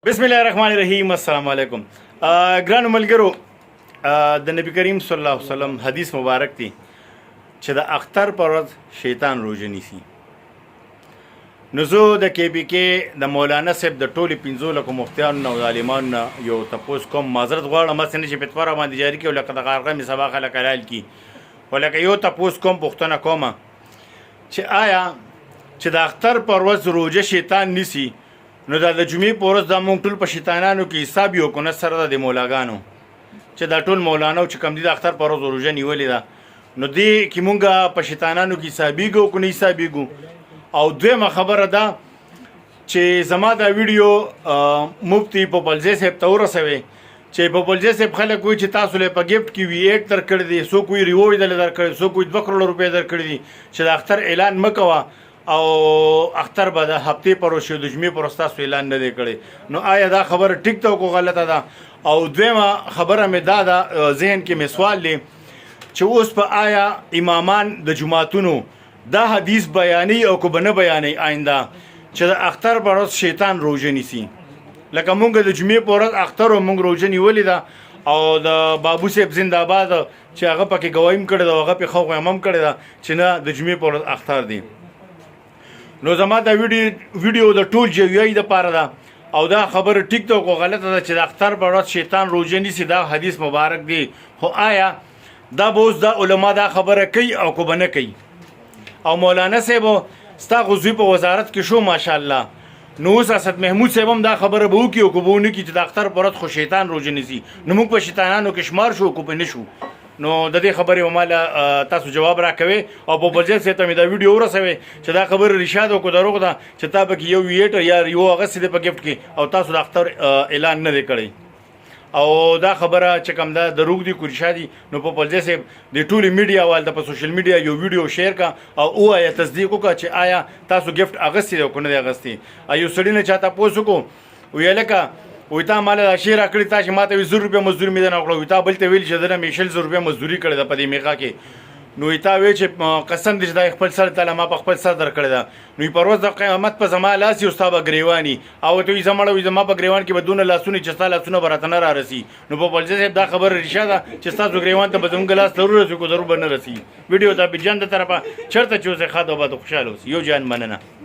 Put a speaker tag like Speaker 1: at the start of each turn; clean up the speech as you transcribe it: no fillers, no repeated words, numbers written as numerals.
Speaker 1: بسم الله الرحمن الرحیم. السلام علیکم ګرانو ملګرو. د نبی کریم صلی الله علیه وسلم حدیث مبارک دی چې د اختر پر ورځ شیطان روزه نیسي. نو زه د KBK د مولانا صاحب د ټولو 15 لکو مفتیانو او عالمانو نه یو تپوس کوم. معذرت غواړم هسې نه چې فتوا راباندې جاري کړي او لکه د غارغه مې سبا خلک حلال کړي، خو لکه یو تپوس کوم، پوښتنه کومه چې آیا چې د اختر پر ورځ روزه شیطان نیسي، نو دا د جمعې په ورځ دا مونږ ټول په شیطانانو کې حساب یو کو نه سره د مولاګانو چې دا ټول مولانو چې کم دي د اختر په ورځ روژه نیولې ده، نو دې کې مونږ په شیطانانو کې حسابېږو که نه حسابېږو. او دویمه خبره ده چې زما دا ویډیو مفتی پوپلزی صاحب ته ورسوئ چې پوپلزی صاحب خلک وایي چې تاسو له په ګفټ کې V8 درکړی دی، څوک وایي ریوارډ دله درکړی، څوک وایي 2 کروړه روپۍ درکړي دي چې د اختر اعلان مه کوه او اختر به د هفتې پر ورځ د جمعې پر ورځ تاسو اعلان نه دی کړی. نو آیا دا خبره ټیک ده که غلطه ده؟ او دویمه خبره مې دا ده، ذهن کې مې سوال دی چې اوس په آیا امامان د جماعتونو دا حدیث بیانوي او که به نه بیانوي آینده چې د اختر پر ورځ شیطان روژه نیسي. لکه مونږ د جمعې په ورځ اختر او مونږ روژه نیولې ده او د بابو صاحب زنده‌باد چې هغه پکې ګواهي هم کړې ده او هغه پې ښه هم کړې ده چې نه د جمعې په ورځ اختر دی. نو زما دا ویډیو د ټول جویای د پاره ده او دا خبره ټیک ده او غلطه ده چې د اختر په ورځ شیطان روژه نیسي. دا حدیث مبارک دی، خو آیا دا به اوس دا علما دا خبره کوي او که به نه کوي؟ او مولانا صاحب ستا غزوی په وزارت کې شو ماشاءالله، نو اوس اسد محمود صاحب هم دا خبره به وکړي او که به ونه کړي چې د اختر په ورځ خو شیطان روژه نیسي، نو موږ په شیطانانو کې شمار شو که په نه شو؟ نو د دې خبرې وماله تاسو جواب راکوئ او په پوپلزی صاحب ته مې دا ویډیو ورسوئ چې دا خبره رښتیا ده که دروغ ده چې تا پکې یو V8 یا یو اغستې دی په ګفټ کې او تاسو د اختر اعلان نه دی کړی او دا خبره چې کوم ده دروغ دي که رښتیا دي. نو پوپلزی صاحب د ټولې میډیا وال ته په سوشل میډیا یو ویډیو شیر کا او ووایه، تصدیق وکړه چې آیا تاسو ګفټ اغستې دی او که نه دی اغستې. یو سړي نه چا تپوس وکړو، ویې لکه وایي تا ماله دا شی راکړې، تا چې ما ته وایي 100 روپۍ مزدوري مې ده نه وکړه، وایي تا بل ته ویل چې ده نه مې 100 روپۍ مزدوري کړې ده په دې میقه کې، نو وایي تا وایي چې قسم دې چې دا خپل سر تعالی ما په خپل سر درکړې ده، نو وایي پر ورځ د قیامت په زما لاس او ستا به ګریواني او ورته وایي زه مړه وایي زما په ګریوان کې به دونه لاسونه چې ستا لاسونه به راته نه رارسي. نو پوپلزی صاحب دا خبره رښتیا ده چې ستاسو ګریوان ته به زموږ لاس ضرور رسي که ضرور به نه رسي. ویډیو ته بجان د طرفه چېرته چې اوسئ ښه ده او بد خوشحاله اوسئ. یو جان مننه.